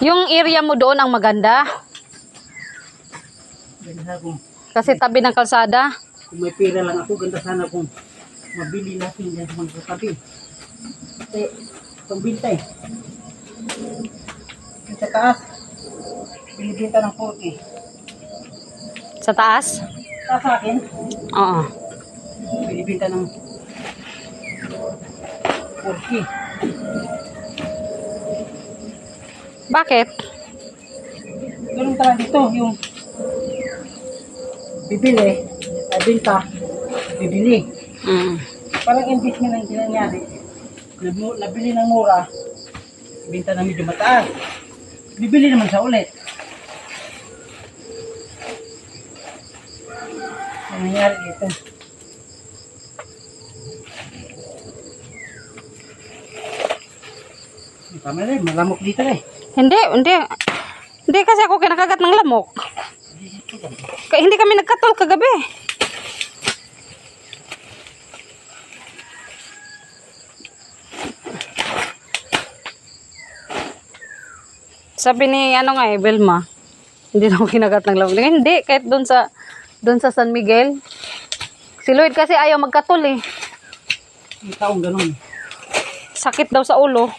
Yung area mo doon ang maganda. Ganda sana kung, Kasi tabi ng kalsada. kung may pera lang ako, ganda sana kung mabili natin dyan sa mga katabi. Kasi, pambinta eh. Yung sa taas, binibinta ng 40. Sa taas? Taas sa akin, Oo. binibinta ng 40. Bakit? Ganun talaga dito, yung bibili, binta, bibili. Mm. Parang investment ang ginanyari. Nabili ng mura, binta na medyo mataas. Bibili naman sa ulit. Ang nangyari dito. Tama rin, malamok dito eh. Hindi. Hindi kasi ako kinakagat ng lamok. Hindi kami nagkatol kagabi. Sabi ni Belma, hindi na ako kinagat ng lamok. Hindi, kahit doon sa San Miguel. Si Lloyd kasi ayaw magkatol eh. Yung taong ganun. Sakit daw sa ulo.